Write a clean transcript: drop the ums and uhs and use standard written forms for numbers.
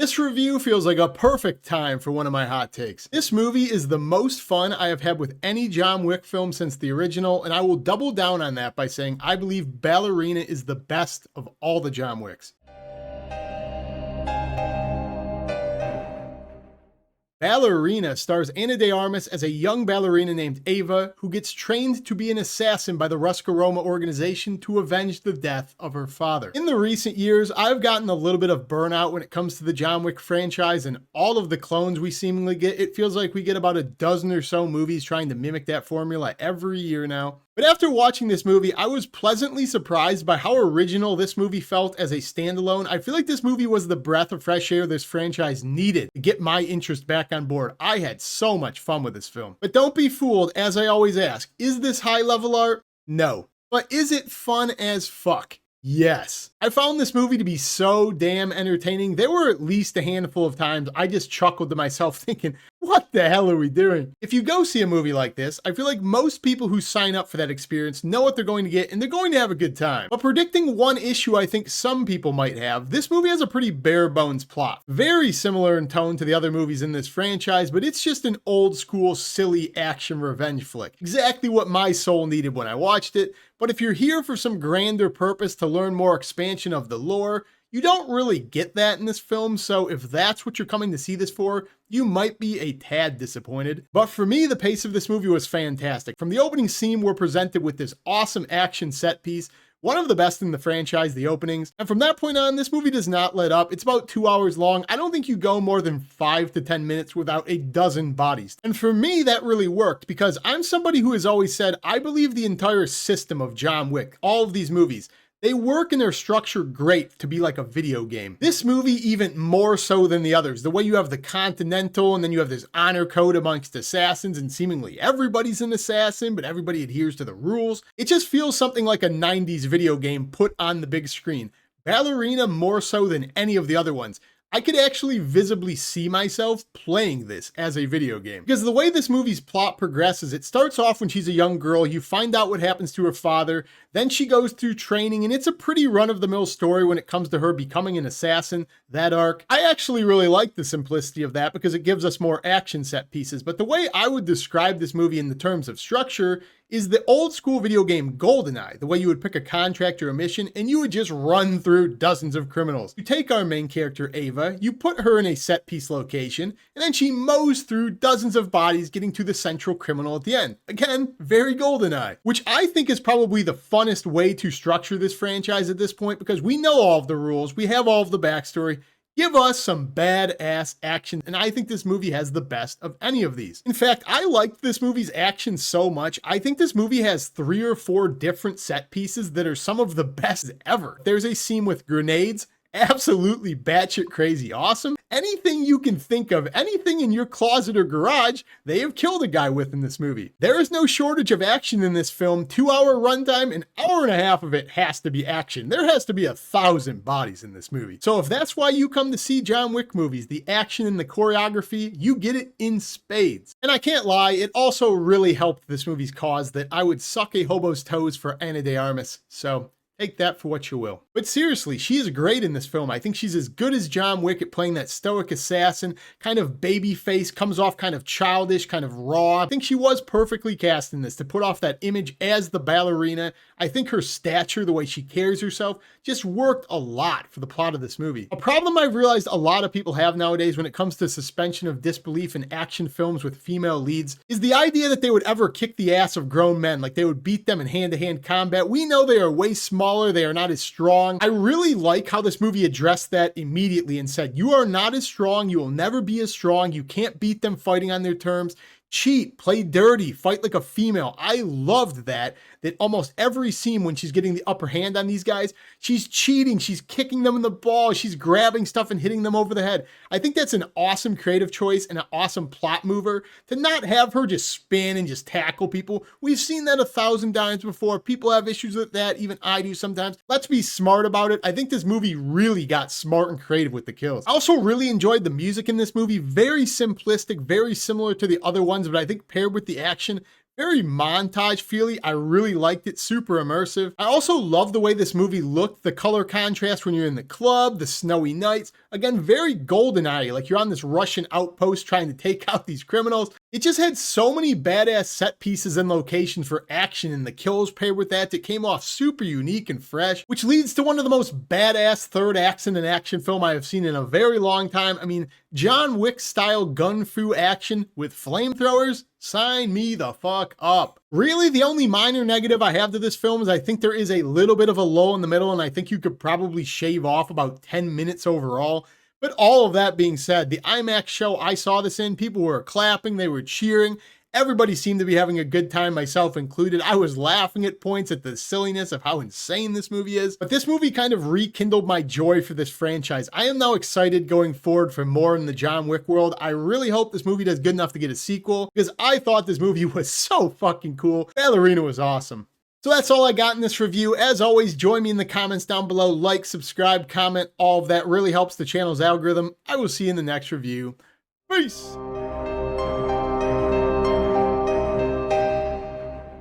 This review feels like a perfect time for one of my hot takes. This movie is the most fun I have had with any John Wick film since the original, and I will double down on that by saying I believe Ballerina is the best of all the John Wicks. Ballerina stars Ana de Armas as a young ballerina named Ava who gets trained to be an assassin by the Roma organization to avenge the death of her father. In the recent years, I've gotten a little bit of burnout when it comes to the John Wick franchise and all of the clones we seemingly get. It feels like we get about a dozen or so movies trying to mimic that formula every year now. But after watching this movie, I was pleasantly surprised by how original this movie felt as a standalone. I feel like this movie was the breath of fresh air this franchise needed to get my interest back on board. I had so much fun with this film. But don't be fooled, as I always ask, is this high level art? No. But is it fun as fuck? Yes. I found this movie to be so damn entertaining. There were at least a handful of times I just chuckled to myself thinking, what the hell are we doing? If you go see a movie like this, I feel like most people who sign up for that experience know what they're going to get and they're going to have a good time. But predicting one issue I think some people might have, this movie has a pretty bare bones plot. Very similar in tone to the other movies in this franchise, but it's just an old school, silly action revenge flick. Exactly what my soul needed when I watched it. But if you're here for some grander purpose to learn more expansion of the lore, you don't really get that in this film, so if that's what you're coming to see this for, you might be a tad disappointed. But for me, the pace of this movie was fantastic. From the opening scene, we're presented with this awesome action set piece, one of the best in the franchise, the openings. And from that point on, this movie does not let up. It's about 2 hours long. I don't think you go more than 5 to 10 minutes without a dozen bodies. And for me, that really worked because I'm somebody who has always said, I believe the entire system of John Wick, all of these movies, they work and they're structured great to be like a video game. This movie even more so than the others. The way you have the Continental and then you have this honor code amongst assassins and seemingly everybody's an assassin, but everybody adheres to the rules. It just feels something like a 90s video game put on the big screen. Ballerina more so than any of the other ones. I could actually visibly see myself playing this as a video game. Because the way this movie's plot progresses, it starts off when she's a young girl, you find out what happens to her father, then she goes through training, and it's a pretty run-of-the-mill story when it comes to her becoming an assassin, that arc. I actually really like the simplicity of that because it gives us more action set pieces, but the way I would describe this movie in the terms of structure is the old school video game GoldenEye, the way you would pick a contract or a mission and you would just run through dozens of criminals. You take our main character, Ava, you put her in a set piece location, and then she mows through dozens of bodies getting to the central criminal at the end. Again, very GoldenEye, which I think is probably the funnest way to structure this franchise at this point because we know all of the rules, we have all of the backstory. Give us some badass action, and I think this movie has the best of any of these. In fact, I liked this movie's action so much, I think this movie has 3 or 4 different set pieces that are some of the best ever. There's a scene with grenades, absolutely batshit crazy awesome. Anything you can think of, anything in your closet or garage, they have killed a guy with in this movie. There is no shortage of action in this film. 2-hour runtime, an hour and a half of it has to be action. There has to be 1,000 bodies in this movie. So if that's why you come to see John Wick movies, the action and the choreography, you get it in spades. And I can't lie, it also really helped this movie's cause that I would suck a hobo's toes for Ana de Armas. So take that for what you will. But seriously, she is great in this film. I think she's as good as John Wick at playing that stoic assassin, kind of baby face, comes off kind of childish, kind of raw. I think she was perfectly cast in this to put off that image as the ballerina. I think her stature, the way she carries herself, just worked a lot for the plot of this movie. A problem I've realized a lot of people have nowadays when it comes to suspension of disbelief in action films with female leads is the idea that they would ever kick the ass of grown men, like they would beat them in hand-to-hand combat. We know they are way smaller, they are not as strong. I really like how this movie addressed that immediately and said, you are not as strong, you will never be as strong, you can't beat them fighting on their terms. Cheat, play dirty, fight like a female. I loved that almost every scene when she's getting the upper hand on these guys, she's cheating, she's kicking them in the ball, she's grabbing stuff and hitting them over the head. I think that's an awesome creative choice and an awesome plot mover to not have her just spin and just tackle people. We've seen that 1,000 times before. People have issues with that, even I do sometimes. Let's be smart about it. I think this movie really got smart and creative with the kills. I also really enjoyed the music in this movie. Very simplistic, very similar to the other ones, but I think paired with the action, very montage feely. I really liked it, super immersive. I also love the way this movie looked, the color contrast when you're in the club, the snowy nights. Again, very GoldenEye, like you're on this Russian outpost trying to take out these criminals. It just had so many badass set pieces and locations for action, and the kills paired with that. It came off super unique and fresh, which leads to one of the most badass third acts in an action film I have seen in a very long time. I mean, John Wick style gun fu action with flamethrowers? Sign me the fuck up. Really, the only minor negative I have to this film is I think there is a little bit of a lull in the middle, and I think you could probably shave off about 10 minutes overall. But all of that being said, the IMAX show I saw this in, people were clapping, they were cheering. Everybody seemed to be having a good time, myself included. I was laughing at points at the silliness of how insane this movie is. But this movie kind of rekindled my joy for this franchise. I am now excited going forward for more in the John Wick world. I really hope this movie does good enough to get a sequel, because I thought this movie was so fucking cool. Ballerina was awesome. So that's all I got in this review. As always, join me in the comments down below. Like, subscribe, comment, all of that really helps the channel's algorithm. I will see you in the next review. Peace!